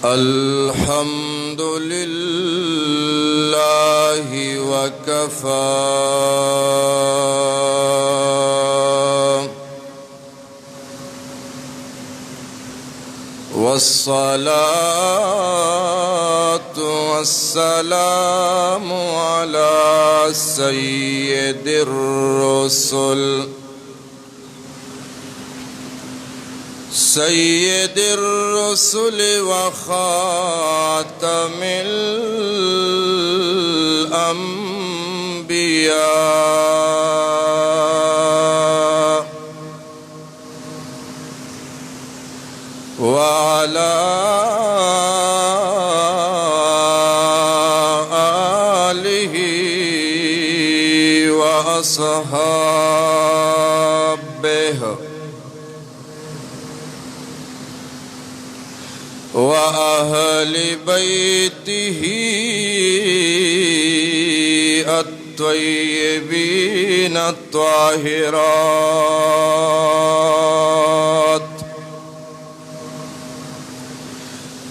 الحمد لله وكفى والصلاة والسلام على سيد الرسل وخاتم الأنبياء وعلى آله وأصحابه وأهل بيته الطيبين الطاهرات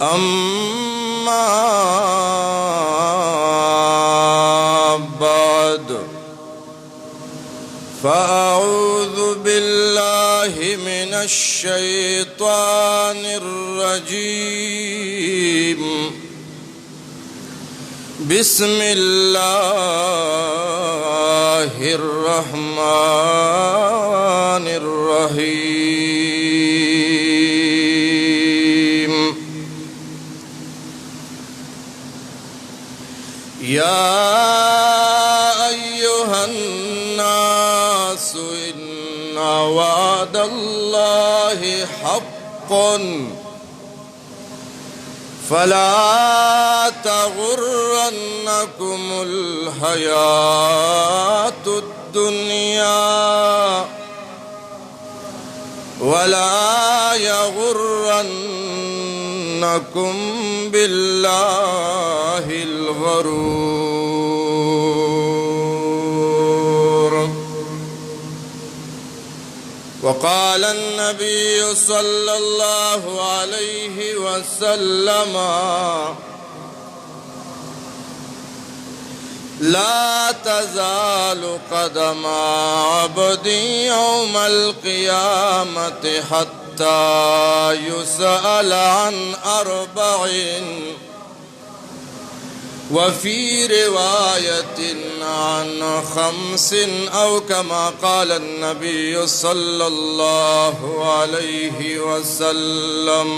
أما بعد فأعوذ بالله من الشيطان الرجيم بسم الله الرحمن الرحيم يا أيها الناس إن وعد الله حق فلا تغرنكم الحياة الدنيا ولا يغرنكم بالله الغرور وقال النبي صلى الله عليه وسلم لا تزال قدم عبد يوم القيامة حتى يسأل عن أربع وفي رواية عن 5 أو كما قال النبي صلى الله عليه وسلم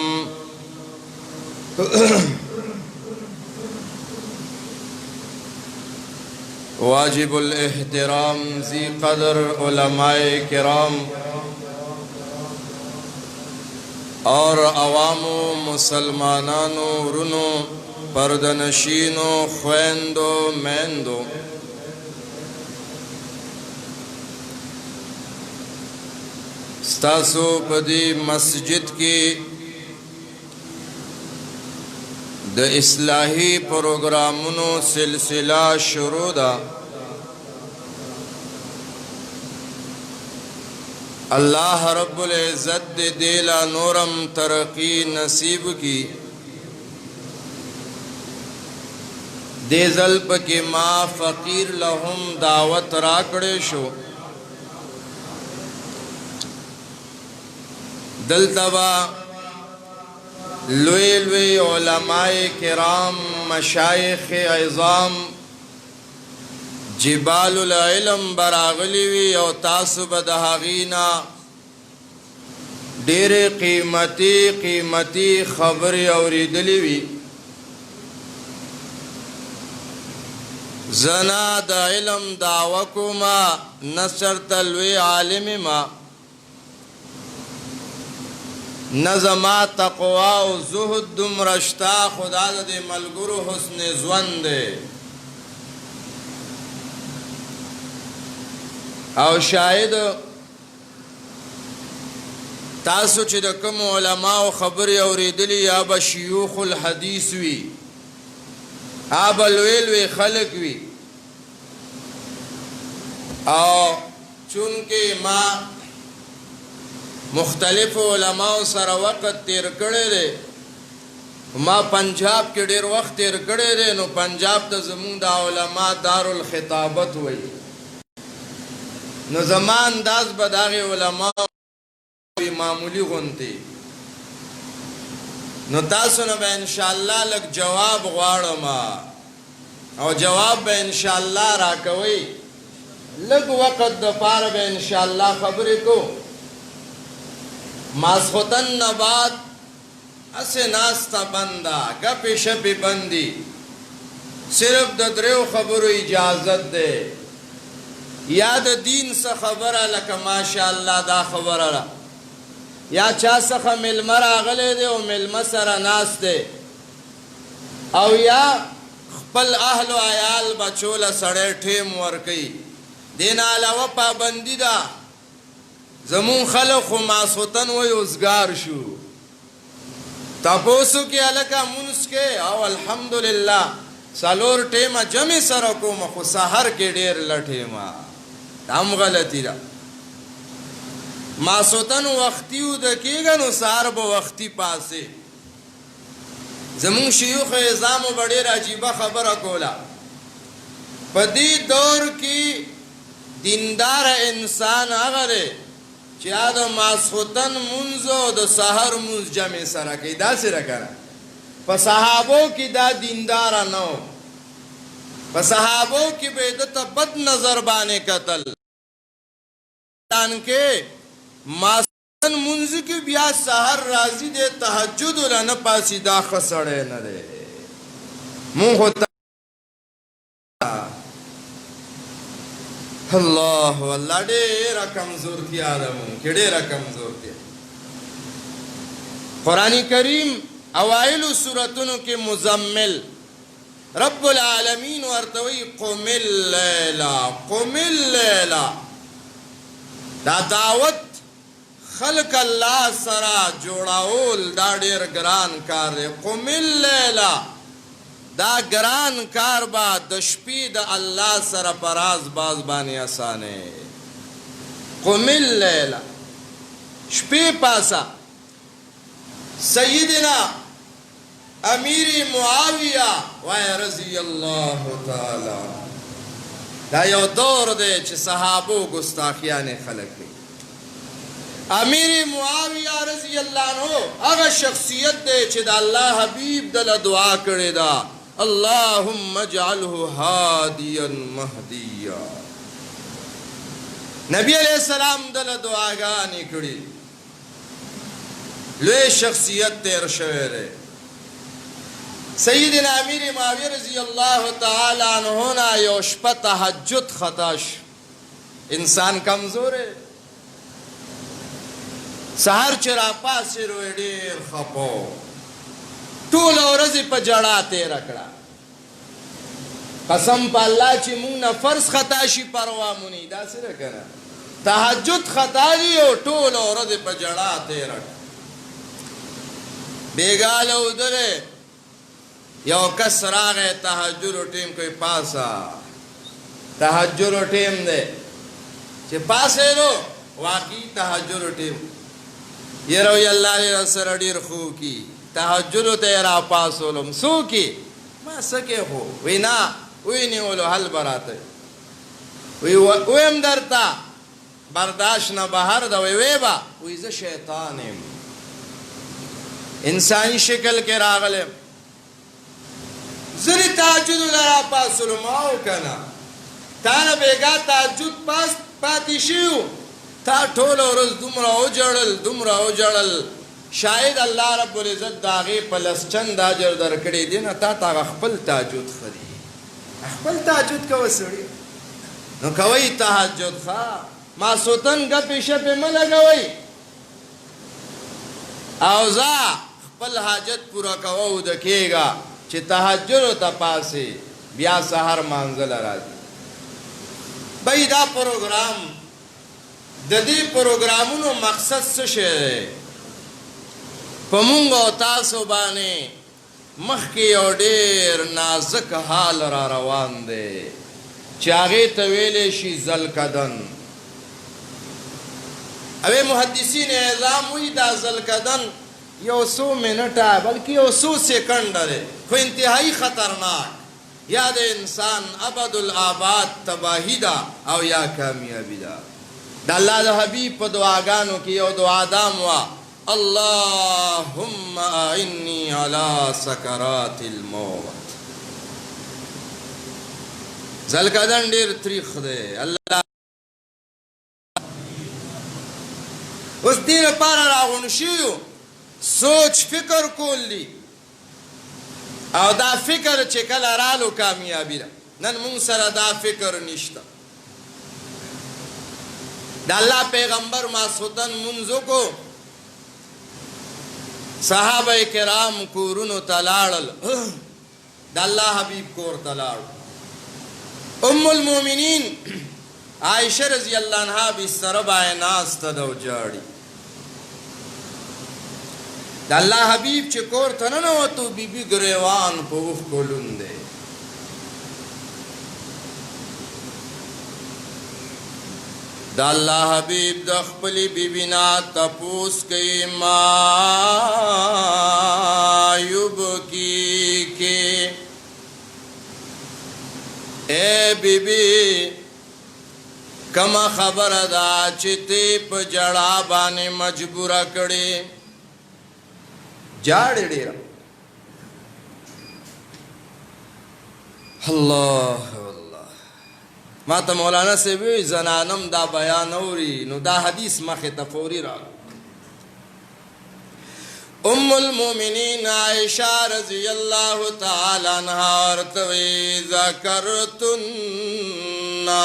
واجب الاحترام ذی قدر علماء کرام اور عوام و مسلمانانو رنو پردنشینو خویندو میندو ستاسو پدی مسجد کی د اصلاحی پروگرامونو سلسلہ شروع دا اللہ رب العزت دیلا نورم ترقی نصیب کی دے ظلپ کی ما فقیر لهم دعوت راکڑے شو دلتبا لوی لوی علماء کرام مشایخ عظام جبال العلم براغلی وی او تاسو بدهاغینا ډېر قیمتي خبرې اوریدلې وی زنا د علم دعوه کوما نصر تلوی عالم ما نظما تقوا او زهد دمرشتا خدا دې ملګرو حسن ژوند او شاید تاسو چې د کوم علماء خبرې اوریدلې یا به شيوخ الحديث وی لوی خلق وی او چونکه ما مختلف علماء سره وخت تیر کړی دی ما پنجاب کې ډېر وخت تیر کړی دی نو پنجاب ته زمونږ د علما دارالخطابت وایي نو زما انداز به د هغې علماو معمولي غوندې نو تاسو نه به انشاءالله لږ جواب غواړم او جواب به انشاءالله راکوئ لږ وقت دپاره به انشاءالله خبرې کوو ماسخوتن نه بعد اسے ناستا بندا گپی شپی بندی صرف د دریو خبرو اجازت دے یا د دین سا خبره لکه ماشاءالله دا خبره یا چا څخه ملمه راغلی دی او ملمه سره ناست دی او یا خپل اهل و عیال بچو له سړی ټیم ورکوي دې نه علاوه پابندي ده زمون خلق خو ماسخوتن وایي اوزګار شو تپوسو کې هلکه مونځ کې او الحمدلله څلور ټیمه جمع سره کوم خو سحر کې ډېر لټېمه دا هم غلطي ده ماسخوتن وختي وده کېږه نو سهار به وختي پاسې زمونږ شیوخ اعظامو به ډېر عجیبه خبره کوله په دې دور کې دینداره انسان هغه دی چې د ماسخوتن مونځ او د سحر مونځ جمع سره کوي داسې راکنه په صحابو کې دا دینداره نه و په صحابو کې به یې دته بد نظر باندې کتل کې ماسخوتن مونځ کې بیا سحر راځي دی تهجد له نه پاسي دا ښه سړی نه دی مونږ خو الله والله ډېره کمزورتیا ده مونږ کې ډېره کمزورتیا قرآن کریم اوایلو سورتونو کې مزمل رب العالمین ورته وایي قم اللیلا دا دعوت خلق الله سره جوړاول دا ډېر ګران کار دی قم اللیلا دا ګران کار با د شپې د الله سره په راز باز باندې اسانه قم اللیل شپې پاسا سیدنا امیر معاویه وای رضی الله تعالی دا یو دور دی چې صحابو ګستاخیانې خلک دي امیر معاویه رضی الله عنه هغه شخصیت دی چې د الله حبیب دله دعا کړې ده اللهم اجعله هادیا مهدیا نبی علیہ السلام دله دعاګانې کړي لوی شخصیت تیر شوی دی سیدنا امیر معاویه رضی الله تعالی عنه نه یو شپه تهجد خطا شو انسان کمزور دی سهار چې راپاڅېد وی ډېر خپه ټوله ورځ یې په ژړا تېره کړه قسم په الله چې مونږ نه فرض خطا شي پروا مو نه داسې ده که نه تهجد خطا دي او ټوله ورځ یې په ژړا تېره کړه بېګاله ودرې یو کس راغی تهجدو ټیم کوي پاسه تهجدو ټیم دی چې پاسېدو واقعي تهجدو ټیم یره وی الله دې سره ډېر خو کي تهجدو ته یې راپاسولم څو کې ما څه کې خو وی نه وی نیولو حل به راته ویم درته برداشت نه بهر ده وی به وی زه شیطان یم انساني شکل کې راغلم زه دې تهجدو له راپاسولم او که نه تا نه بېګا تهجد پاتې شوي تا ټوله ورځ دومره وژړل شاید الله رب العزت د هغې په لس چند اجر درکړی دی نه تا ته هغه خپل تهجد ښه دی خپل تهجد کوه سړي نو کوئ تهجد ښه ماسخوتن ګپې شپې مه لګوئ او ځه خپل حاجت پوره کوه وده کېږه چې تهجدو ته پاسې بیا سهار مانځله راځي بی دا پروګرام د دې پروګرامونو مقصد څه شی دی په مونږ او تاسو باندې مخکې یو ډېر نازک حال را روان دی چې هغې ته ویلی شي ذلقدن اوی محدثین اعظام وی دا ذلقدن یو سو منٹا بلکہ یو سو سیکنڈ دے خو انتہائی خطرناک یا دے انسان ابد الآباد تباہی دا او یا کامیابی دا دا اللہ دا حبیب پا دعاگانو کی یو دعا دام وا اللہم آئنی علی سکرات الموت زلکدن دیر تریخ دے اللہ اس دیر پارا راغنشیو سوچ فکر کول لی او دا فکر چکل رالو کامیابی دا نن مون سر دا فکر نشتا دا اللہ پیغمبر ماسودن منزو کو صحابہ کرام کورونو تلاڑل دا اللہ حبیب کور تلاڑ ام المومنین عائشہ رضی اللہ عنہ بستر بائے ناس تدو جاڑی دا اللہ حبیب چه کور تننو تو بی بی گریوان پوخ کلون دے دا اللہ حبیب دا خپلی بی بینا تپوس کئی ما یبکی کے اے بی بی کما خبر دا چتے پا جڑا بانے مجبورا کڑے جاڑے ڈیرا اللہ اللہ ماتا مولانا سے بھی زنانم دا بیانوری نو دا حدیث مخی تفوری را ام المومنین عائشہ رضی اللہ تعالی عنہ ارتوی ذکرت النارا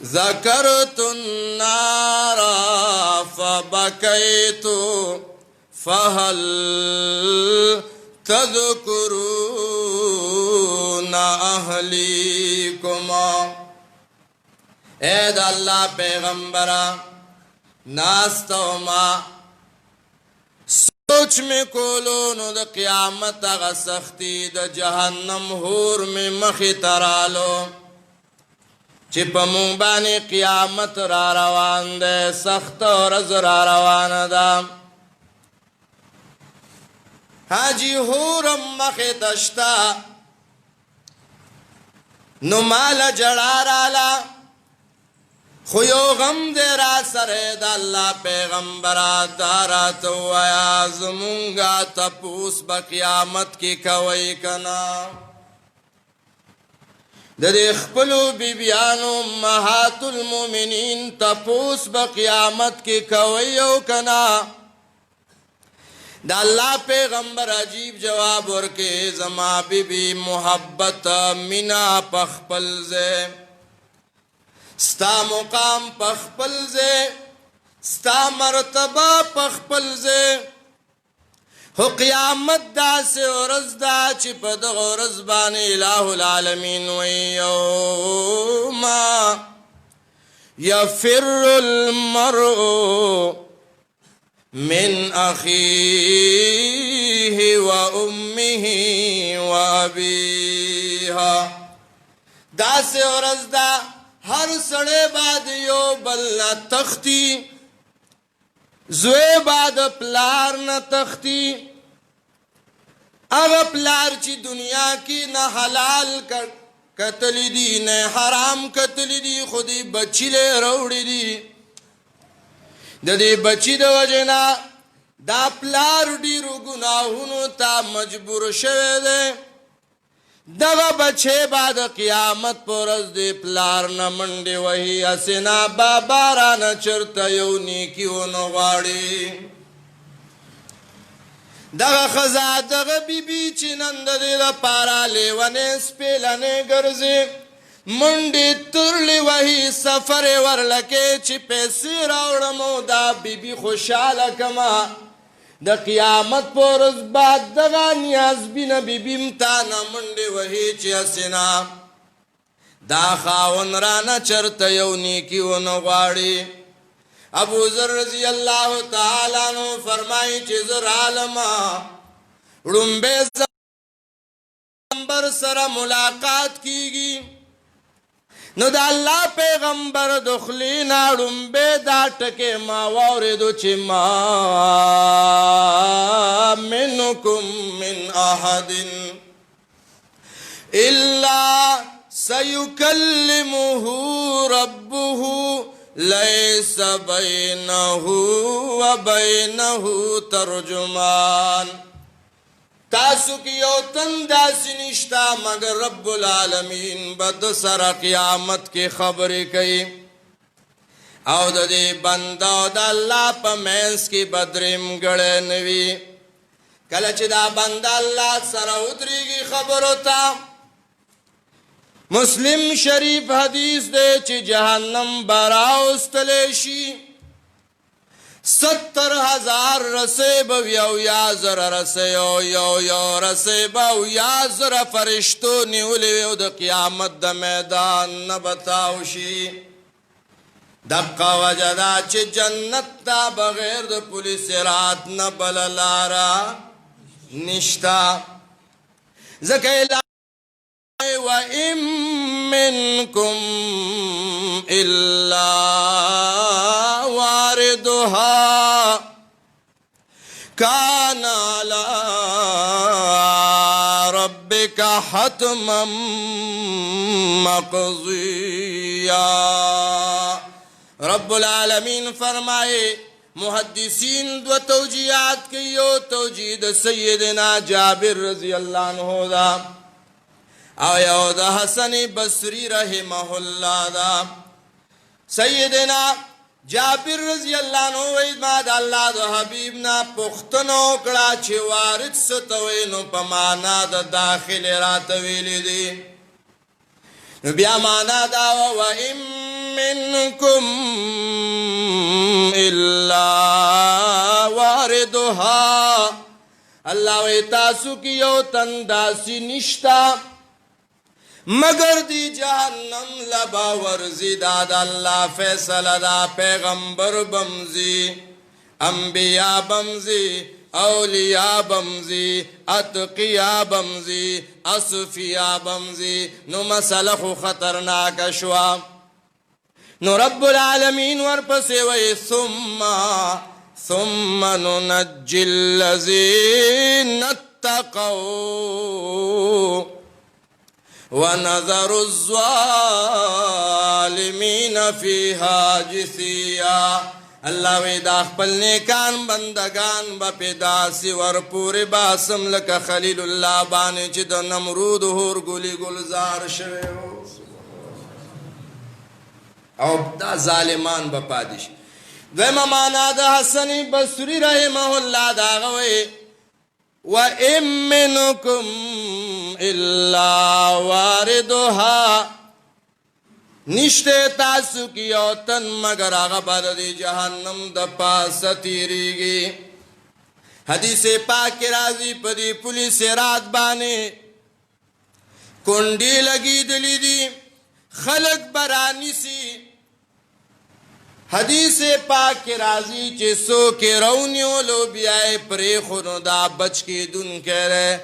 ذکرت النار فبکیت فهل تذکرون اہلیکما اے دا اللہ پیغمبرہ ناستو ما سوچ میں کولونو دا قیامت اغا سختی دا جہنم ہور میں مخی ترالو چی پا مونبانی قیامت را روان دے سخت و رز را روان دا حاجی حورم مخی تشتا نمال جڑا رالا خویو غم دے را سرے دا اللہ پیغمبرہ دارا تو آیا زمونگا تپوس با قیامت کی کوئی کنا دے خپلو بی بیانو امہات المومنین تپوس با قیامت کی کوئیو کنا دا اللہ پیغمبر عجیب جواب ورکے زما بی بی محبت منا پخپل زے ستا مقام پخپل زے ستا مرتبہ پخپل زے ہو قیامت دا سے ورز دا چی پا دا غرز بانی الہ العالمین ویوما یفر المرء من اخیه و امه و ابیها دا سے ورز دا ہر سڑے بعد یو بلنا تختی زوے بعد پلار نہ تختی اغا پلار چی دنیا کی نہ حلال قتلی دی نہ حرام قتلی دی خودی بچی لے روڑی دی دا دی بچی دا وجنا دا پلار دیرو گناہونو تا مجبور شوے دے دغا بچے بعد قیامت پرز دے پلار نہ منڈے وہی اسنا بابارا نہ چرتا یو نیکیو نغاڑی دغا خزا دغا بی بی چنند دے دا پارا لیوانے سپیلانے گرزے منڈے ترلی وہی سفر ورلکے چی پیسی راوڑمو دا بی بی خوشحالا کما دا قیامت پورز بعد دغا نیاز بین بی بیمتانا منڈے وہی چی اسنا دا خاون رانا چرتا یو نیکی و نغاڑی ابو ذر رضی اللہ تعالیٰ عنہ فرمائی چی ذر عالما رنبے زمبر سر ملاقات کی گی نو دا الله پیغمبر دخلی ناړم به دا ټکه ما واوریدو چې ما منکم من احد الا سيكلمه ربه ليس بينه وبينه ترجمان تاسو کی یو تن داسی نشتا مگر رب العالمین بد سر قیامت کی خبری کئی او دا دی بندہ او دا اللہ پا مینس کی بدرم گڑے نوی کلچ دا بندہ اللہ سر ادری کی خبر ہوتا مسلم شریف حدیث دے چی جہنم براؤستلیشی 70,000 رسے بویو یا زر رسے یو رسے بو یا زر فرشتو نیولیو دا قیامت دا میدان نبتاوشی دبقا وجدا چی جنت دا بغیر دا پولیس رات نبللارا نشتا زکیلا وَإِن مِّنكُمْ إِلَّا وَارِدُهَا كَانَ عَلَى رَبِّكَ حَتْمًا مَّقْضِيًّا رب العالمین فرمائے محدثین دو توجیہات کیو توجید سیدنا جابر رضی اللہ عنہ دا آیا دا حسن بصری رحمہ اللہ دا سیدنا جابر رضی اللہ عنہ وید ما دا اللہ دا حبیبنا پختنو کڑا چھ وارد ستوینو پا مانا دا داخل راتویلی دی بیا مانا دا وَإِن مِّنكُمْ إِلَّا وَارِدُهَا اللہ وی تاسو کی یو تنداسی نشتا مگر دی جہنم لبا ورزی داد اللہ فیصل دا پیغمبر بمزی انبیاء بمزی اولیاء بمزی اتقیاء بمزی اصفیاء بمزی نو مسلخ خطرناک شوا نو رب العالمین ورپسی وی ثم ننجی الذین اتقوا وَنَذَرُ الظَّالِمِينَ فِيهَا جِثِيًّا اللہ ویدہ خپل نیکان بندگان با پیداسی ورپور باسم لکا خلیل اللہ بانے چی دا نمرود ہور گلی گلزار شوے ہو او دا ظالمان با پادش دویم مانا دا حسن بصری رحمہ اللہ دا غوے وَإِن مِّنكُمْ إِلَّا وَارِدُهَا نشتے تاسو کی اوتن مگر آغا بار دی جہنم دا پاس تیری گی حدیث پاک رازی پدی پولیس رات بانے کنڈی لگی دلی دی خلق برانی سی حدیث پاک رازی چی سو کے رونیو لو بیائے پری خونو دا بچ کی دن کہہ رہے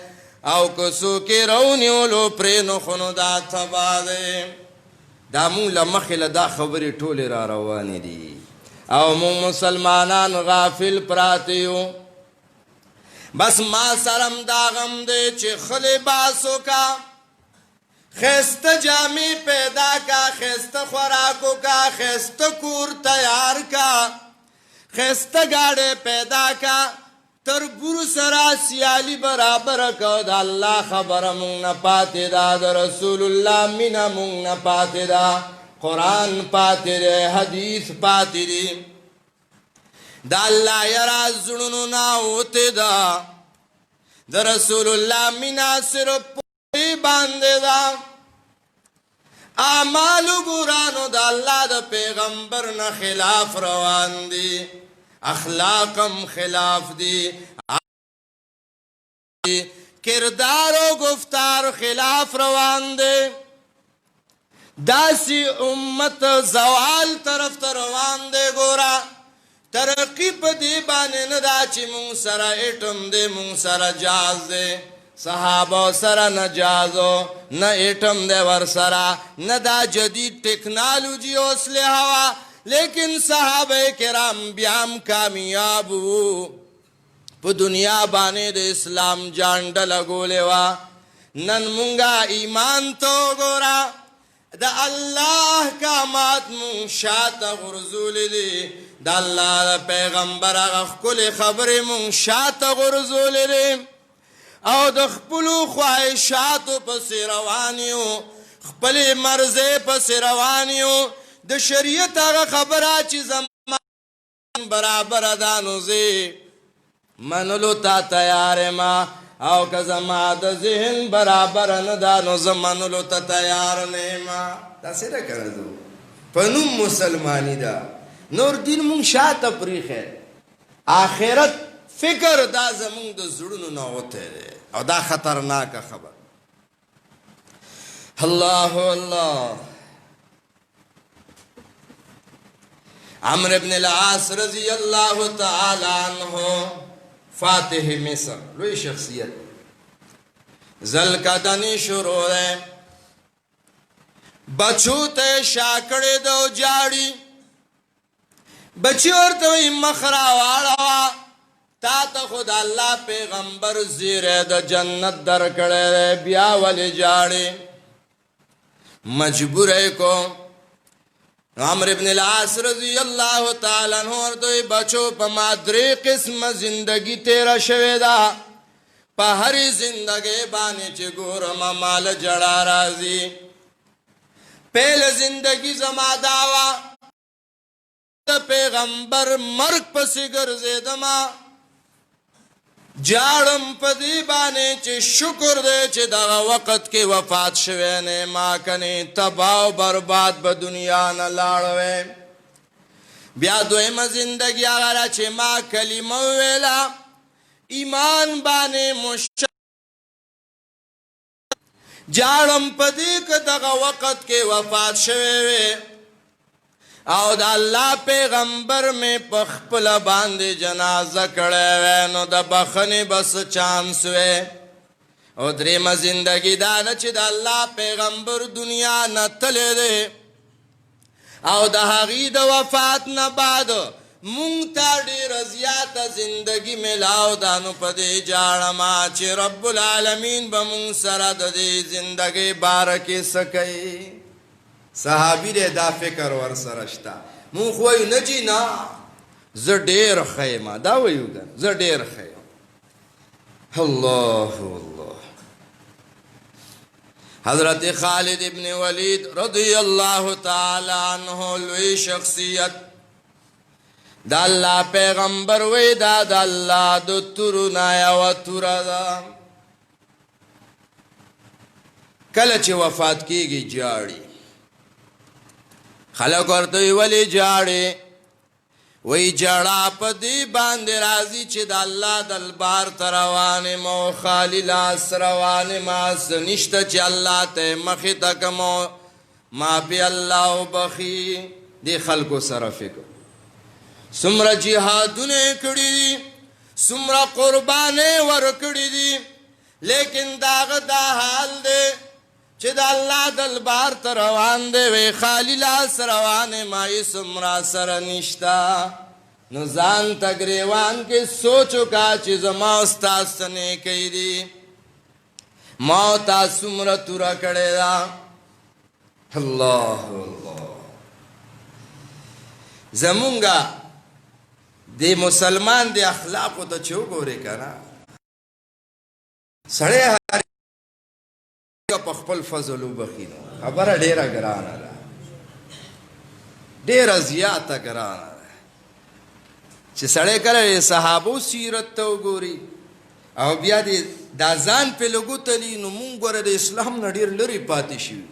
او کسو کے رونیو لو پرینو خونو دا تھبا دے دا مون لمخل دا خبری ٹولی را روانی دی او مون مسلمانان غافل پراتیو بس ما سرم دا غم دے چی خلی باسو کا خیست جامی پیدا کا خیست خوراکو کا خیست کور تیار کا خیست گاڑے پیدا کا تربور سرا سیالی برابر کو دا اللہ خبر مونگ نا پاتے دا دا رسول اللہ مینا مونگ نا پاتے دا قرآن پاتے دے حدیث پاتے دی دا اللہ یراز زنونو نا ہوتے دا دا رسول اللہ مینا صرف پوری باندے دا اعمالو گرانو دا اللہ دا پیغمبر نا خلاف روان دی اخلاقم خلاف دی کردار و گفتار خلاف روان دے داسی امت زوال طرف روان دے گورا ترقی پا دی بانے ندا چی مون سرا ایٹم دے مون سرا جاز دے صحابه سره نه جازو نه ایټم دی ورسره نه دا جدید ټیکنالوجي او اسلحه وه لیکن صحابه کرام بیا هم کامیاب وو په دنیا باندې د اسلام جانډه لګولې وه نن مونږه ایمان ته وګوره د الله احکامات مونږ شاته غورځولې دي د الله د پیغمبر هغه ښکلې خبرې مونږ شاته غورځولې دي او د خپلو خواهشاتو پسې روان یو خپلې مرضۍ پسې روان یو د شریعت هغه خبره چې زما برابره ده نو زه منلو ته تیار یم او که زما د ذهن برابره نه ده نو زه منلو ته تیار نه یم داسې نه که نه په نوم مسلماني ده نور دین مونږ شاته پرېښی آخرت فکر دا زمونږ د زړونو نه وتی دی او دا خطرناکه خبر الله الله عمرو بن العاص رضی الله تعالی عنہ فاتح مصر لوی شخصیت زلکدنی شروع ہے بچو ته شاکړې دو جاړي بچی ورته وي مخ راواړه تا ته خود الله پیغمبر زیره د جنت درکړی بیا ولې جاړې مجبور کو عمرو بن العاص رضی الله تعالی عنہ ورته بچو په ما درې قسمه زندگی تیره شوې ده په هرې زندګۍ باندې چې ګورم مال جړا راځي پهله زندگی زما دا وه د پیغمبر مرګ پسې ګرځېدمه جاړم په دې باندې چې شکر دی چې دغه وخت کې وفات شوی نه ما کنې تباه او برباد به دنیا نه لاړ بیا دویمه زندگی هغه ده چې ما کلمه وویله ایمان باندې جاړم په دې که دغه وخت کې وفات شوی وی او د الله پیغمبر میں په خپله باندې جنازه کړی وی نو د بخنې بس چانس وی او درېمه زندګي دا ده چې د الله پیغمبر دنیا نه تللی دی او د هغې د وفات نه بعد مونږ ته ډېره زیاته زندګي میلاو ده نو په دې جاړمه چې رب العالمین به مونږ سره د دې زندګۍ باره کې څه کوي صحابي دی دا فکر ورسره شته مونږ خو وایو نه جي نه زه ډېر ښه یم دا وایو که زه ډېر ښه یم الله الله حضرت خالد ابن ولید رضی الله تعالی عنہ لوی شخصیت دا الله پیغمبر وی دا د الله د تورو نه یوه توره ده کله چې وفات کېږي جاړي خلک ورته وي ولې جاړې وی جړه په دې باندې راځي چې د الله دربار ته روان یم او خالي لاس روان یم څه نشته چې الله ته مخې ته کړم ما پې الله وبخي دې خلکو سره فکر څومره جهادونه یې کړي دي څومره قربانۍ ورکړي دي لیکن د هغه دا حال دی چې د الله دربار ته روان دی وی خالي لاس روان یم هېڅ څومره سره نشته نو ځان ته ګریوان کې سوچ وکړه چې زما او ستا څه نیکۍ دي ما او تا څومره توره کړې ده الله الله زمونږه د مسلمان د اخلاقو ته چې وګورې که نه سړی په خپل فضل وبخي نو خبره ډېره ګرانه ده ډېره زیاته ګرانه ده چې سړی کله صحابو سیرت ته وګوري او بیا دې دا ځان پې لږ وتلي نو مونږ ګوره د اسلام نه ډېر لرې پاتې شوي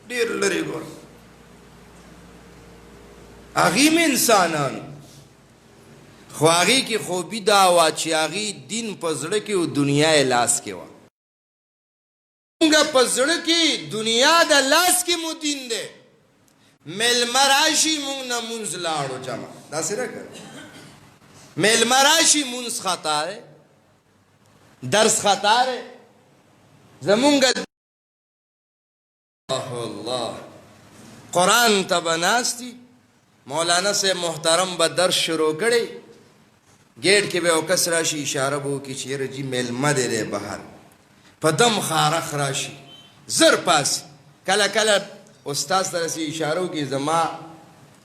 ډېر لرې ګوره هغې م انسانان خو هغې کې خوبي دا وه چې هغې دین په زړه کې و دنیا یې لاس کې وه مونږ په زړه کې دنیا د لاس کې مو دین دی میلمه راشي مونږ نه مونځ لاړو جمع داسې نه کوي میلمه راشي مونځ خطا دی درس خطا دی زمونږ الله قرآن ته به ناست دي، مولانا صاحب محترم به درس شروع کړی، گیټ کې به یو کس راشي اشاره به وکړي چې یاره جي میلمه دی بهر، په دم خارخ راشي زر پاسي، کله کله استاد سره سي اشاره وکړي زما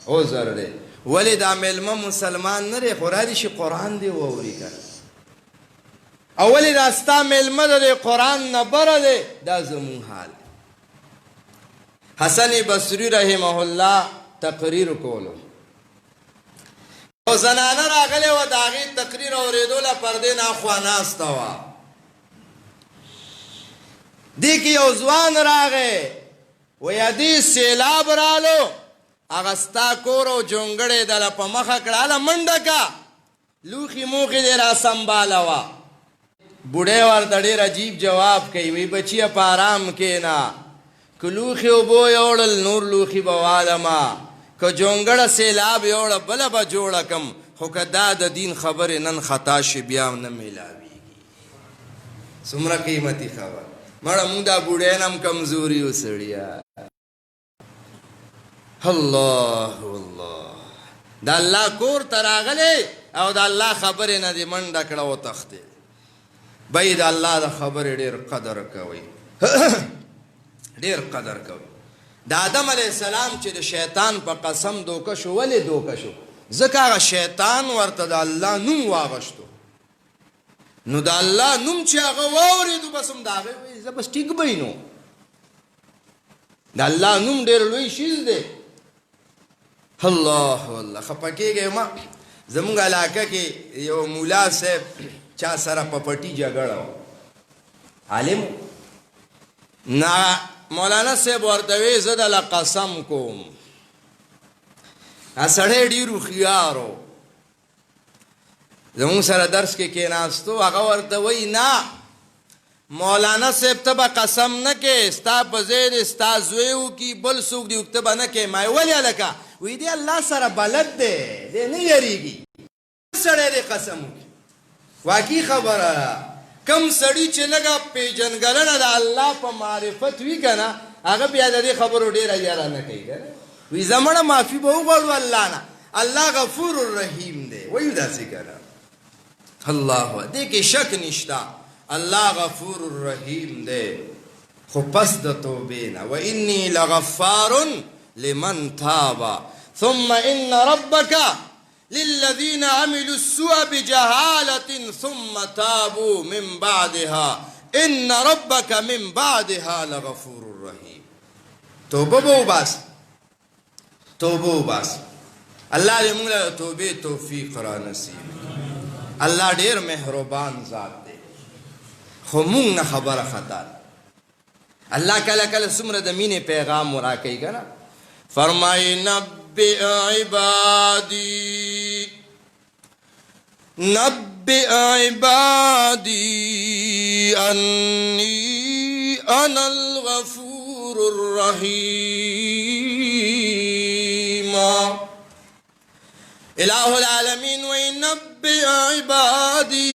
عذر دی، ولې دا میلمه مسلمان نه دی خو رادي شي قرآن دی واوري کنه، او ولې دا ستا میلمه دی قرآن نه بره دی، دا زمون حال. حسن بصری رحمه الله تقریر کولو، او زنانه راغلی وه د هغې تقریر اورېدو له پردې نه اخوا ناسته وه، دې کې یو ځوان راغی وایي دې سیلاب رالو، هغه ستا کور او جونګړې دله په مخه کړه، هله منډه که لوښي موښي دې را سنباله وه. بوډۍ ورته ډېر عجیب جواب کوي، وایي بچیه په ارام کښېنه، که لوښي اوبو یوړل نور لوښي به والمه، که جونګړه سیلاب یوړه بله به جوړه کم، خو که دا د دین خبرې نن خطا شي بیا نه میلاویږي. څومره قیمتي خبر مړه مونږ دا بوډۍ نه هم کمزوري یو سړیه. الله الله د الله کور ته راغلی او د الله خبرې نه دې منډه کړه وتښتې. بی د الله د خبرې ډېر قدر کوئ ډېر قدر کوئ. د آدم علیه السلام چې د شیطان په قسم دوکه شو، ولې دوکه شو؟ ځکه هغه شیطان ورته د الله نوم واغشتو، نو د الله نوم چې هغه واورېدو بس هم د هغې وایي زه بس ټیک به نو. د الله نوم ډېر لوی شیز دی. الله الله خفه کېږئ ما، زمونږ علاقه کې یو مولا صاحب چا سره په پټي جګړه وه، عالم نه مولانا صاحب ورته وی زه دله قسم کوم، سړی ډېر هوښیار و، زمونږ سره درس کې کېناستو، هغه ورته وی نه مولانا صاحب ته به قسم نه کې، ستا په ځای دی ستا زوی وکړي بل څوک دي ته به نه کې. ما یې ولې هلکه؟ وی دی الله سره بلد دی، دی نه یریږي، سړی دی قسم وکړي. واقعي خبره ده، کم سړي چې لږه پیژنګلنه د الله په معرفت وي که نه، هغه بیا د دې خبرو ډېره یاره نه کوي که نه. وی زه مړه معافي به وغواړو الله نه، الله غفور الرحیم دی، وایو داسې که نه. الله دې کې شک نشته، الله غفور الرحیم دی، خو پس د توبې نه. و انی لغفار لمن تاب ثم ان ربک للذین عملوا السوء بجهالة ثم تابوا من بعدها ان ربک من بعدها لغفور الرحیم. توبه به وباس، توبه وباس. الله دې موږ له توبې توفیق را نصیب. الله ډېر مهربان ذات دی، خو موږ نه خبره خطا ده. الله کله کله څومره د مینې پیغام راکوي که نه، فرمایي نبئ عبادی انی انا الغفور الرحیم. الہ العالمین وی نبئ عبادی،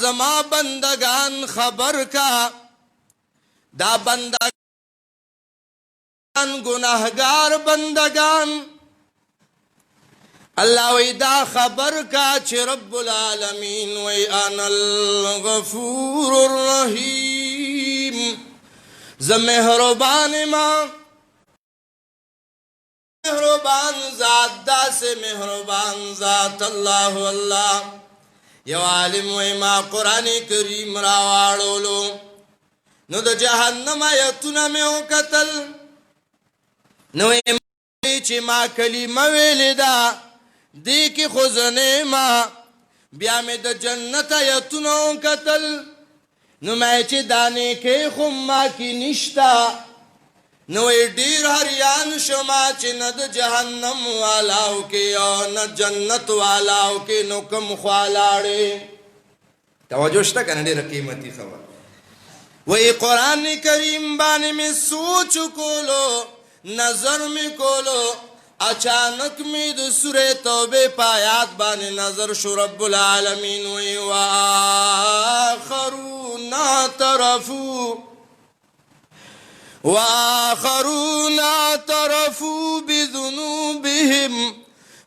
زما بندگان خبر کا، دا بندگان گناہگار بندگان، اللہ وی دا خبر کا چھ رب العالمین وی انا الغفور الرحیم، ز مہربان ماں مہربان ذات دا سے مہربان ذات اللہ اللہ. یو عالم وی ما قرآن کریم راواړولو نو د جهنم آیتونه مې وکتل، نو چې ما کلمه ویلې ده دې کې خو زه نه ما، بیا مې د جنت آیتونه وکتل، نو ما چې دا نیکۍ خو ما کې نشته، نو ډیر هریان شما چې نه د جهنم والاو کې او نه جنت والاو کې، نو کوم خوا لاړې؟ توجه شته که نه؟ ډېره قیمتي خبر. وی قرآن کریم باندې مې سوچ کولو، نظر مې کولو، اچانک می د سورہ توبه پایات باندې نظر شو رب العالمین وی وآخرون اعترفوا بذنوبهم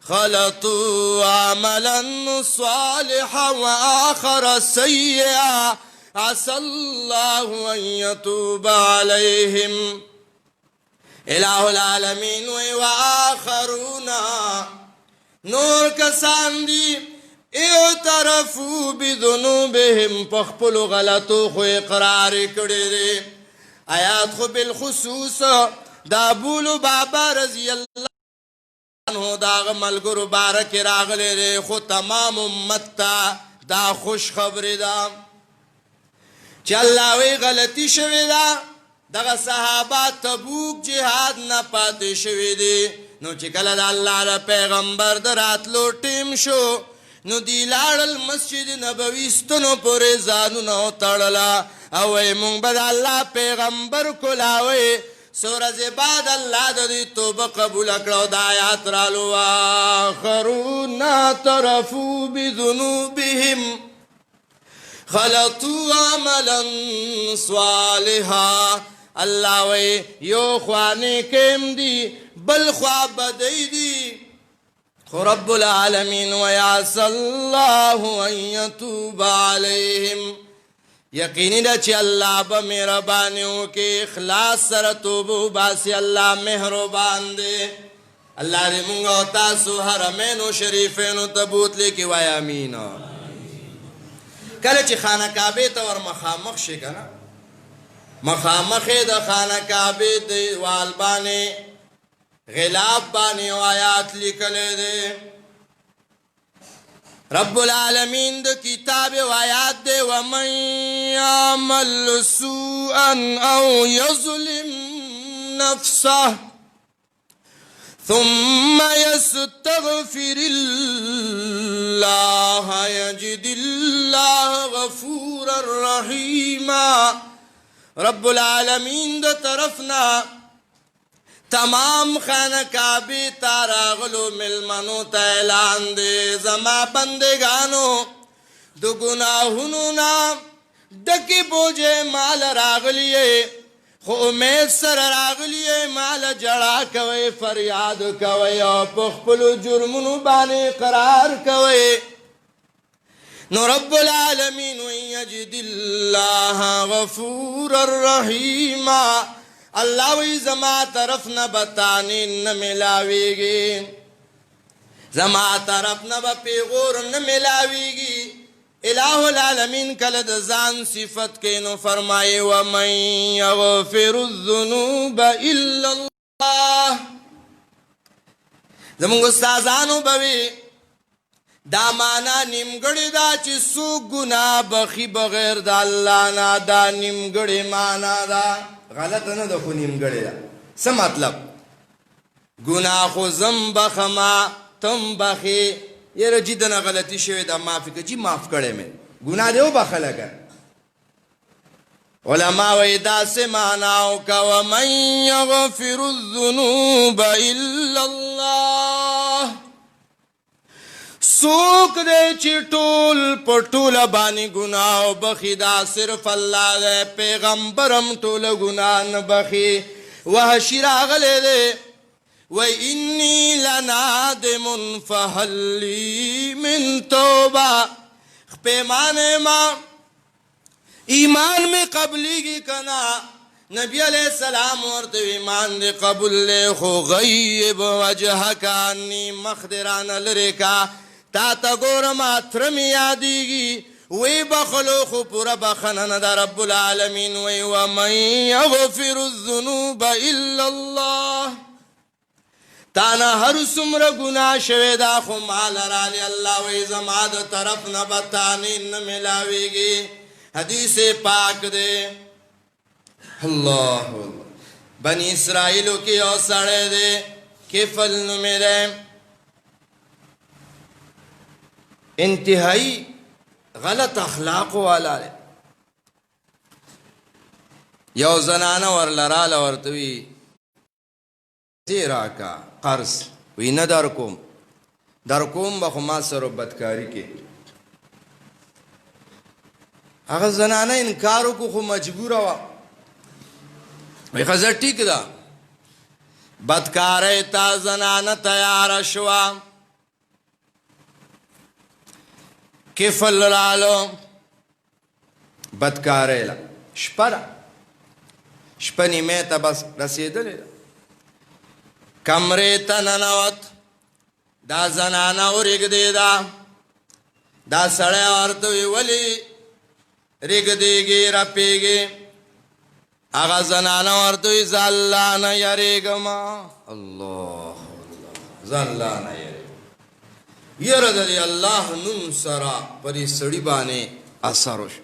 خلطوا عملا صالحا وآخر سيئا عسى الله أن يتوب عليهم الہ العالمین وآخرون نور کسان دی اعترفوا بذنوبهم پخپل غلطو خو اقرار کړي دي آیات خو بالخصوص دا بولو بابا رضی اللہ عنہ دا ملګرو بارک راغلی دی خو تمام امت تا دا خوش خبر دا چې الله وی غلطی شوی دا دغه صحابه تبوک جهاد نه پاتې شوی دی نو چې کله د الله د پیغمبر د راتلو ټیم شو نو دی لاړل مسجد نبوي ستنو پورې ځانونه وتړله او وی مونږ به د الله پیغمبر کولاوی څو ورځې بعد الله د دوی توبه قبوله کړه او دا آیات رالو وآخرون اعترفوا بذنوبهم خلطوا عملا صالحا الله وی یو خوانی کم دی بل خوا بدی دی خو رب العالمین ویعص اللہ ان یتوب علیہم یقینی دا چی اللہ با مہربانیوں کے اخلاص سر توبو باسی اللہ مہربان دے اللہ دی منگا و تاسو حرمین و شریفین و تبوت لے کی وی امین کله چې خانه کعبه ته ور مخامخ شي کنه مخامخ د خانه کعبه د وال باندې غلاف باندې آیات لیکل دي رب العالمین د کتاب آیات دي ومن يعمل سوءا او يظلم نفسه ثم يستغفر الله يجد الله غفورا رحيما رب العالمین د طرفنا تمام خانہ کعبه تاراغلو ملمنو تا اعلان دے زما بندگانو دو گناہونو نا ڈکی بوجے مال راغلیے خو امید سر راغلیے مال جڑا کوئے فریاد کوئے او پخپلو جرمونو بانے قرار کوئے نو رب العالمین یجد اللہ غفور الرحیم اللہ وی زما طرف نہ بتانی نہ ملاوی گی زما طرف نہ بپیغور نہ ملاوی گی الہ العالمین کلد زان صفت کے نو فرمائے ومن یغفر الذنوب الا اللہ زمانگو استازانو بوی دا مانا نیمگڑی دا چی سو گناہ بخی بغیر دا اللہ نا دا نیمگڑی مانا دا غلط نه ده خو نیمګړی ده څه مطلب ګناه خو زم بخما تم بخې یاره جدنه غلطي شوې ده معافي که جي معاف کړی مې ګناه دې وبخله که علما وایي داسې معنا وکړه ومن یغفر الذنوب الا الله سوک دے چی ٹول پا ٹولا بانی گناہ بخی دا صرف اللہ دے پیغمبرم ٹول گناہ نبخی وحشی راغلے دے وَإِنِّي لَنَادِمٌ فَهَلْ لِي مِن توبہ پیمانے ماں ایمان میں قبلی کی کنا نبی علیہ السلام ورطو ایمان دے قبول لے خو غیب وجہ کانی مخدران لرکا تا تا گورم اترم یادیگی وی بخلو خو پورا بخنن دا رب العالمین وی ومن یغفر الذنوب الا اللہ تانا ہر سمر گناہ شوی دا خو مال رالی اللہ وی زماد طرف نبتانی نملاویگی حدیث پاک دے اللہ بنی اسرائیلو کی او سڑے دے کفل نمیرے انتہائی غلط اخلاق والا ہے یو زنانہ ور لرال ورتوی تیرا کا قرض وی نه در کوم به خو ما سره بدکاری کې. هغه زنانه انکار وکړو خو مجبوره وه. وی ښځه ټیک ده، بدکاری ته زنانه تیاره شوه. کفل رالو بدکاری له شپه ده، شپه نیمې ته بس رسېدلې ده. کمرې ته ننوت، دا زنانه ورېږدېده. دا سړی ورته وی ولې رېږدېږې رپېږې؟ هغه زنانه ورته وی زه الله نه یېرېږم. الله زه الله نه یېرېږم. یره د دې الله نوم سره په دې سړي باندې اثر وشو.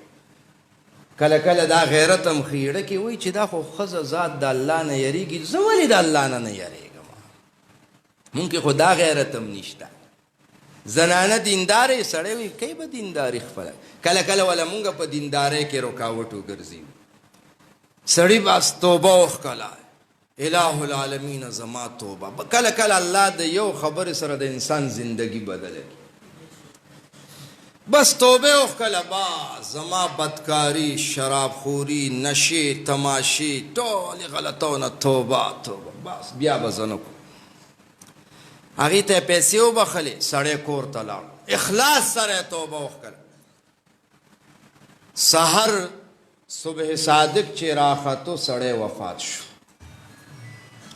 کله کله دا غیرت هم خیړه کې وایي چې دا خو ښځه ذات د الله نه یېرېږي، زه ولې د الله نه یېرېږم؟ مونږ کې خو دا غیرت هم نشته. زنانه دیندارې، سړی وي کوي به دینداري خپله. کله کله وله مونږ په دیندارۍ کې رکاوټ وګرځي. سړی بس توبه وښکله، الہ العالمین زما توبه. کله کله الله د یو خبرې سره د انسان زندگی بدله کړي. بس توبه وښکله، بس زما بدکاری، شرابخوري، نشې، تماشې، ټولې غلطونه توبه توبه، بس بیا به زه نه کوم. هغې ته یې پیسې وبخلې، سړی کور ته لاړ، اخلاص سره توبه وښکله. سحر صبح صادق چې راختو سړی وفات شو.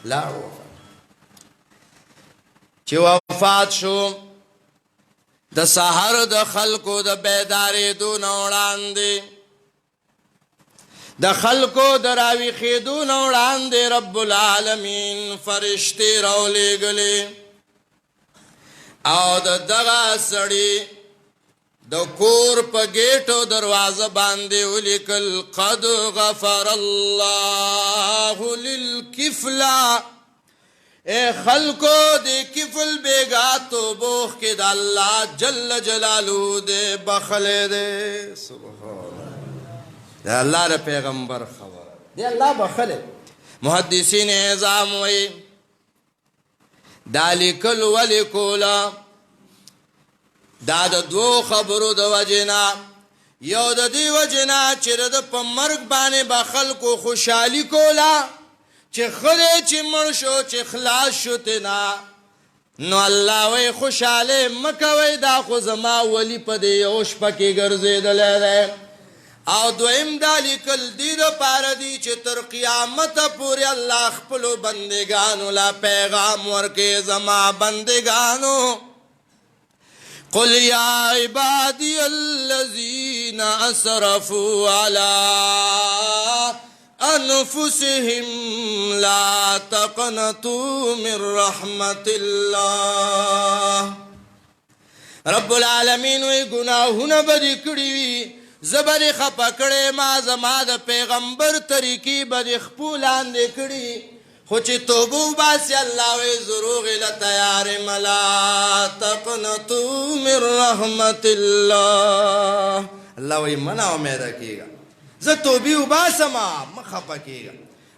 لاړ وفات. چې وفات شو، د سحر د خلکو د بیدارېدو نه وړاندې، د خلکو د راویښېدو نه وړاندې رب العالمین فرشتې راولېږلې او د دغه سړي د کور په گیټو دروازه باندې ولیکل قد غفر الله للکفلا. اے خلکو د کفل بیگا توبو کې د الله جل جلاله دې بخلې دې. سبحان الله، د الله د پیغمبر خبره دې الله بخلې. محدثین اعظام وایي دا لیکل ولیکولا دا د دوو خبرو د وجنا. یو د دې وجنا چې د په مرګ باندې به خلکو خوشحالي کولا چې خدای چې مړ شو چې خلاص شو تینا، نو الله وی خوشحاله مکوئ، دا خو زما ولی په دې یو شپه کې ګرځېدلی دی. او دویم دا لیکل دې دپاره دي چې تر قیامته پورې الله خپلو بندګانو لا پیغام ورکړي. زما بندګانو قل یا عبادی الذین اسرفوا علی انفسهم لا تقنطوا من رحمت الله. رب العالمین وی گناهونه بدی کړي وي، زه به دې خفه کړی ما، زما د پیغمبر طریقې به دې خپو لاندې کړي، خو چې توبه وباسي الله وی زروغ له تیار یم. لا تقنطوا من رحمت الله. الله وی مه نا امیده کېږه، زه توبې وباسمه مه خفه کېږه،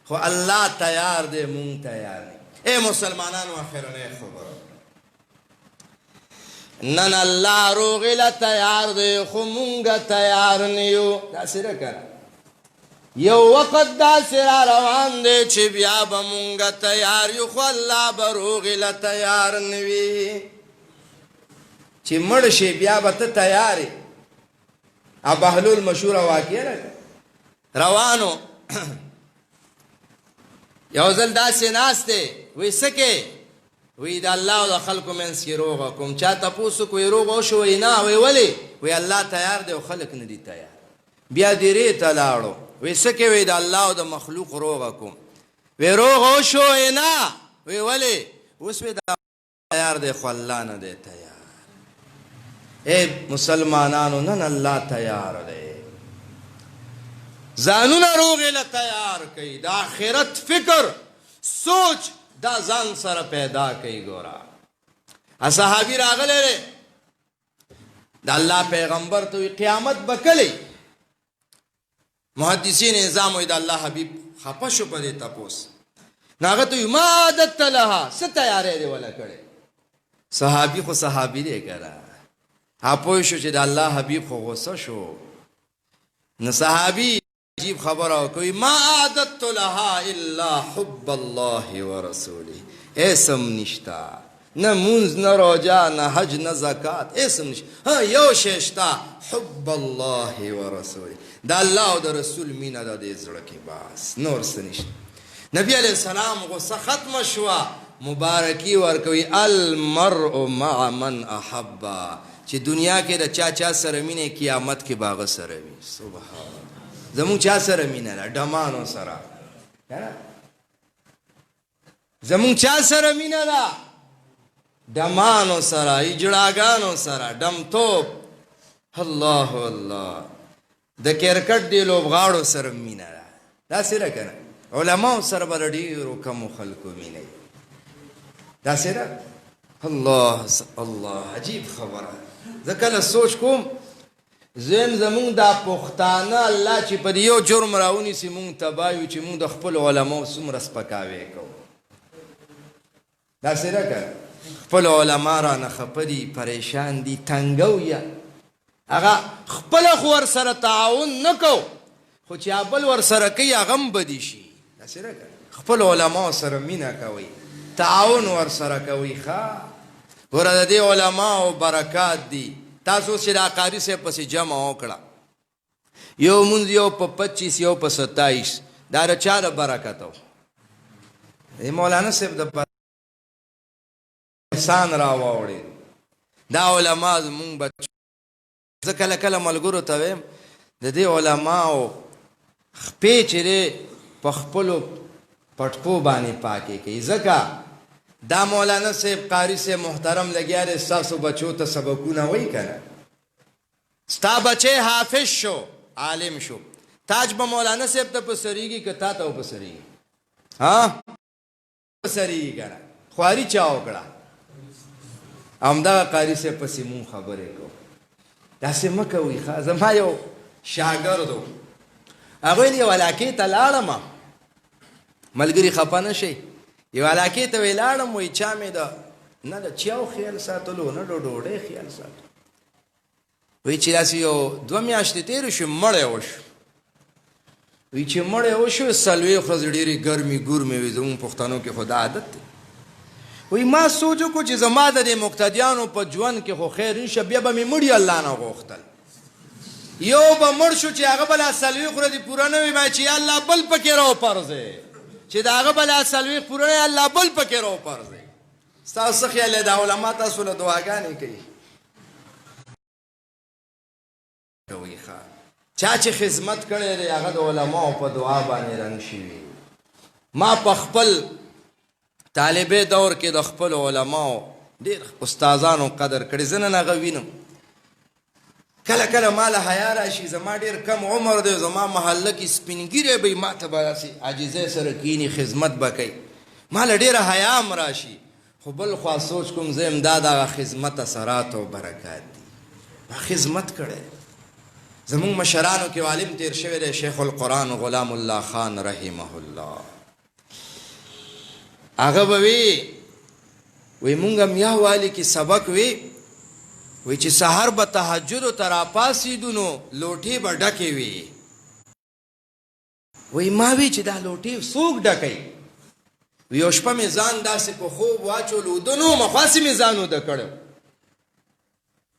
خو الله تیار دی، مونږ تیار دی. ای مسلمانانو اخرنۍ خبره، نن الله روغې له تیار دی خو مونږ تیار نه یو. داسې نه که یو وخت داسې را روان دی چې بیا به مونږ تیار یو، خو الله به روغې له تیار نه وي. چې مړ شي بیا به ته تیار یې. بهلول مشهوره واقعه ده، روانو یو ځل داسې ناست دی، وی څه کې؟ وی د الله او د خلکو منځ کې روغه کوم. چا تپوس وکړو وی روغه وشو؟ وی نه. وی ولې؟ وی الله تیار دی او خلک نه دي تیار. بیا دیرې ته لاړو، وی څه کې؟ وی د الله او د مخلوق روغه کوم. وی روغه وشو؟ وی نه. وی ولې؟ اوس وی د تیار دی خو الله نه دی تیار. اے مسلمانانو نن الله تیار دی، ځانونه روغې له تیار کوي. د آخرت فکر سوچ دا ځان سره پیدا کوي. ګوره صحابي راغلی دی د الله پیغمبر ته وی قیامت به کلی؟ محدثین نظام وی د الله حبیب خفه شو په دې تپوس. نو هغه ته وی ما عادت لها، څه تیاری دی وله کړې؟ صحابي خو صحابي دی کنه اپوی شو چې د الله حبیب خو غصه شو نو صحابي عجیب خبره کوي ما عادت لها الا حب الله ورسوله اسم نشتا نه مونز نه روجا نه حج نه زکات اسم نشتا ها یو ششتا حب الله ورسوله د الله او د رسول مینه د دې زړه کې بس نور څه نشته نبی علیہ السلام غصه ختم شوه مبارکی ورکوي المرء مع من احب چې دنیا کې د چا سره مینه قیامت کې باغ سره وي سبحان زمون چا سره مینه ده ډمانو سره زمون چا سره مینه ده ډمانو سره اجړاګانو سره ډمتوب الله الله د کرکټ دی لوبغاړو سره مینه ده دا سره کنه علماء سره بر ډیرو کم خلکو مینه دا سره الله الله عجیب خبره ځکه سوچ کوم زمون دا پښتانه الله چې په یو جرم راونی سي مونږ تبایو چې مونږ د خپل علماء څومره سپکاوی کوو دا سره کنه خپل علماء را نه خپدي پریشان دي تنګو یا هغه خپل خو ور سره تعاون نکو خو چې بل ور سره کوي هغه هم بدی شي دا سره کنه خپل علماء سره مینا کوي تعاون ور سره کوي ښا ګوره د دې علماء برکات دي تاسو چې دا قاری سے پسې جمع وکړه یو مونږ یو په 25 یو په 27 دا رچا د برکت او مولانا صاحب د انسان را وړي دا علماء مونږ بچ ځکه کله ملګرو ته ویم د دې علماء خپې چې په خپل پټکو باندې پاکي کوي ځکه دا مولانا صاحب قاری سے محترم لګیا دي تاسو بچو ته سبقونه وای کنه ستا بچي حافظ شو عالم شو تاج به مولانا صاحب ته پسریږي که تا ته پسریږي ها پسریږي کنه خواري چا وکړه امدا قاری سے پسې مون خبرې کو دا سه مکه وی ښا زما یو شاګردو هغه یې ولاکې ته لاړم ملګری خپانه شي یو علاقه ته ویلاړم وای چا مې دا نه د چاو خیال ساتلو نه ډوډۍ خیال ساتلو وای چې داسې یو 2 میاشتې تېرې شو مړی وشو وای چې مړی وشو څلوېښت ورځې ډېرې ګرمې ګورمې وي زموږ پښتنو کې خو دا عادت دی وای ما سوچ وکړو چې زما د دې مقتدیانو په ژوند کې خو خیر نشه بیا به مې مړي الله نه غوښتل یو به مړ شو چې هغه به لا څلوېښت ورځې پوره نه وي ما چې الله بل پکې راوپرځې چې دا هغه بل څلوېښت پوره نه الله بل پکې راوپرځي ستاسو خیال د علماء تاسو له دعاګانې کوي چا چې خدمت کړی دی هغه د علماء په دعا باندې رنګ شوي ما په خپل طالبې دور کې د خپل علماء ډېر استادانو قدر کړی زه نن هغه وینم کله کله ما له حیا راشي زما ډېر کم عمر دی زما محله کې سپین ږیری به ما ته به داسې عاجزۍ سره کښېني خدمت به کوي ما له ډېره حیا هم راشي خو بل خوا سوچ کوم زه یم دا دغه خدمت اثرات او برکات دي ما خدمت کړی زمونږ مشرانو کې عالم تیر شوی دی شیخ القرآن غلام الله خان رحمه الله هغه به وی مونږ هم یا والي کې سبق وی چې سحر به تهجد ته راپاسېدو نو لوټې به ډکې وي وی ما وی چې دا لوټې څوک ډکوي وی یو شپه مې ځان داسې په خوب واچولو اوده نه وم خاصې مې ځان اوده کړی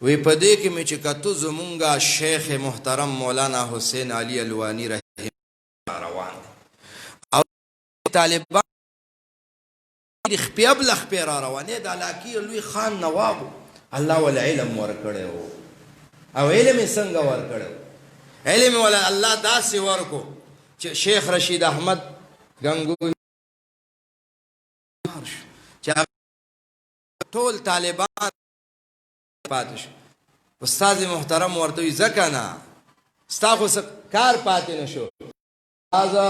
وی په دې کې مې چې کتو زمونږ شیخ محترم مولانا حسین علي الوانی رحمه روان او طالبان د خپې بل خپې را روانې د علاقې لوی خان نوابو الله ول علم ورکړو او علم څنګه ورکړو علم ولا الله داسې ورکو چې شیخ رشید احمد غنگوی چې ټول طالبان پاتې شو استاد محترم ورته وی ځکه نه ستا خو کار پاتې نشو ازا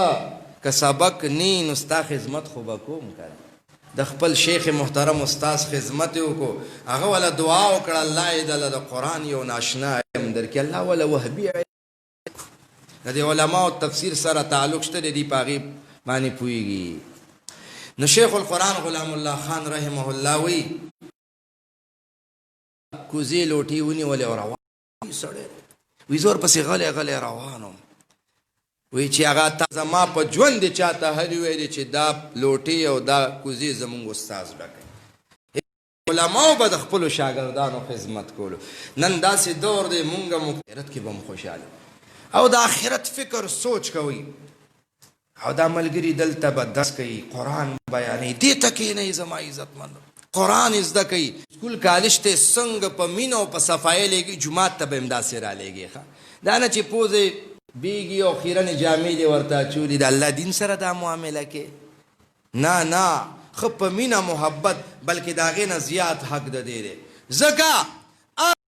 که سبق نی نو ستا خدمت خو به کوم کړه د خپل شیخ محترم استاد خدمت وکړو هغه ولا دعا وکړه الله دې د قرآن یو ناشنا علم درکې الله ولا وهبي د دې علماء او تفسیر سره تعلق شته دی پاغي باندې پويږي نو شیخ القرآن غلام الله خان رحمه الله وی کوزې لوټې ونیولې او روان سړی وي زه ورپسې غلی غلی روان وم وی چې هغه تا زما په ژوند دې چاته هلي ویلې چې دا لوټې او دا کوزې زمونږ استاذ ډکوي علماو به د خپلو شاګردانو خدمت کولو نن داسې دور دی مونږ هم آخرت کې به هم خوشحاله او د آخرت فکر سوچ کوئ او دا ملګري دلته به درس کوي قرآن بیانوي دې ته کښېنئ زما عزتمندو قرآن زده کوي سکول کالج ته څنګه په مینه او په صفایۍ لیږي جومات ته به هم داسې رالیږي دا نه چې پوزې بیږي او خیرنې جامې دې ورته اچولي د الله دین سره دا معامله کې نه ښه په مینه محبت بلکې د هغې نه زیات حق د دې دی ځکه